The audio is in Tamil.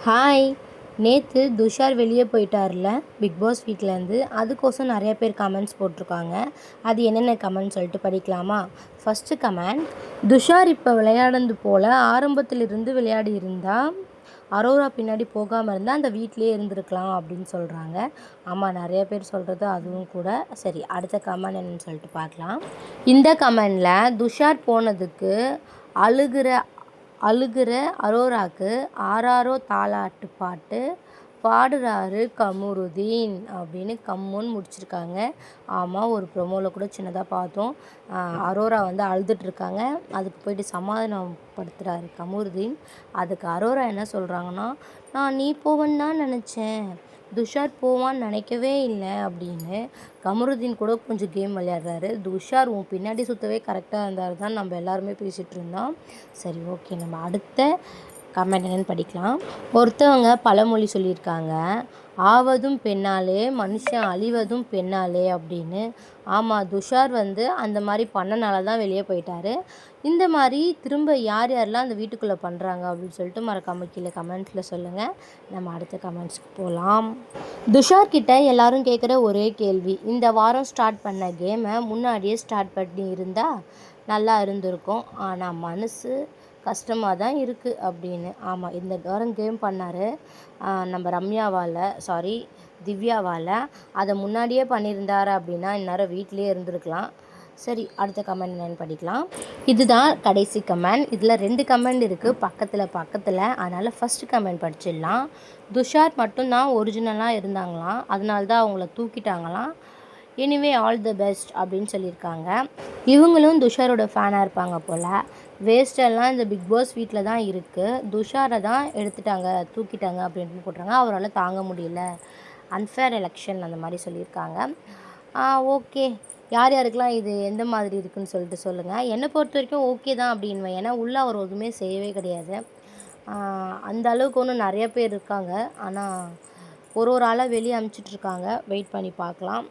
ஹாய். நேற்று துஷார் வெளியே போயிட்டார்ல பிக் பாஸ் வீட்டிலேருந்து. அதுக்கோசம் நிறைய பேர் கமெண்ட்ஸ் போட்டிருக்காங்க. அது என்னென்ன கமெண்ட் சொல்லிட்டு படிக்கலாமா? ஃபஸ்ட்டு கமெண்ட், துஷார் இப்போ விளையாடுறது போல் ஆரம்பத்திலிருந்து விளையாடி இருந்தால் அரோரா பின்னாடி போகாமல் இருந்தால் அந்த வீட்டிலே இருந்திருக்கலாம் அப்படின்னு சொல்கிறாங்க. ஆமாம், நிறைய பேர் சொல்கிறது அதுவும் கூட. சரி, அடுத்த கமெண்ட் என்னன்னு சொல்லிட்டு பார்க்கலாம். இந்த கமெண்டில் துஷார் போனதுக்கு அழுகிற அரோராக்கு ஆராரோ தாலாட்டு பாட்டு பாடுறாரு கமருதீன் அப்படின்னு கம்முன்னு முடிச்சிருக்காங்க. ஆமாம், ஒரு ப்ரொமோவில் கூட சின்னதாக பார்த்தோம். அரோரா வந்து அழுதுட்ருக்காங்க. அதுக்கு போயிட்டு சமாதானப்படுத்துகிறாரு கமருதீன். அதுக்கு அரோரா என்ன சொல்கிறாங்கன்னா, நான் நீ போவன்னு தான் நினச்சேன், துஷார் போவான்னு நினைக்கவே இல்லை அப்படின்னு. கமருதீன் கூட கொஞ்சம் கேம் விளையாடுறாரு. துஷார் உன் பின்னாடி சுற்றவே கரெக்டாக இருந்தார் தான் நம்ம எல்லாருமே பேசிகிட்டு இருந்தோம். சரி, ஓகே, நம்ம அடுத்த கமெண்ட் என்னன்னு படிக்கலாம். ஒருத்தவங்க பழமொழி சொல்லியிருக்காங்க, ஆவதும் பெண்ணாலே மனுஷன் அழிவதும் பெண்ணாலே அப்படின்னு. ஆமாம், துஷார் வந்து அந்த மாதிரி பண்ணனால தான் வெளியே போயிட்டார். இந்த மாதிரி திரும்ப யார் யாரெல்லாம் அந்த வீட்டுக்குள்ளே பண்ணுறாங்க அப்படின்னு சொல்லிட்டு மறக்காமல் கீழே கமெண்ட்ஸில் சொல்லுங்கள். நம்ம அடுத்த கமெண்ட்ஸ்க்கு போகலாம். துஷார் கிட்ட எல்லாரும் கேட்குற ஒரே கேள்வி, இந்த வாரம் ஸ்டார்ட் பண்ண கேமை முன்னாடியே ஸ்டார்ட் பண்ணி இருந்தால் நல்லா இருந்திருக்கும், ஆனால் மனசு கஷ்டமாக தான் இருக்குது அப்படின்னு. ஆமாம், இந்த வாரம் கேம் பண்ணார் நம்ம திவ்யாவால். அதை முன்னாடியே பண்ணியிருந்தார் அப்படின்னா இந்நேரம் வீட்டிலே இருந்திருக்கலாம். சரி, அடுத்த கமெண்ட் என்னென்னு படிக்கலாம். இதுதான் கடைசி கமெண்ட். இதில் 2 கமெண்ட் இருக்குது பக்கத்தில். அதனால் ஃபஸ்ட்டு கமெண்ட் படிச்சிடலாம். துஷார் மட்டும்தான் ஒரிஜினலாக இருந்தாங்களாம், அதனால தான் அவங்கள தூக்கிட்டாங்களாம். எனிவே ஆல் தி பெஸ்ட் அப்படின்னு சொல்லியிருக்காங்க. இவங்களும் துஷாரோட ஃபேனாக இருப்பாங்க போல். வேஸ்டெல்லாம் இந்த பிக் பாஸ் வீட்டில் தான் இருக்குது, துஷாரை தான் தூக்கிட்டாங்க அப்படின்ட்டு போட்டுறாங்க. அவரால் தாங்க முடியல, அன்ஃபேர் எலெக்ஷன் அந்த மாதிரி சொல்லியிருக்காங்க. ஓகே, யார் யாருக்கெல்லாம் இது எந்த மாதிரி இருக்குதுன்னு சொல்லிட்டு சொல்லுங்கள். என்னை பொறுத்த வரைக்கும் ஓகே தான் அப்படின்வேன். ஏன்னா உள்ளே அவர் எதுவுமே செய்யவே கிடையாது. அந்த அளவுக்கு ஒன்றும் நிறைய பேர் இருக்காங்க, ஆனால் ஒரு ஆளாக வெளியே அனுப்பிச்சிட்ருக்காங்க. வெயிட் பண்ணி பார்க்கலாம்.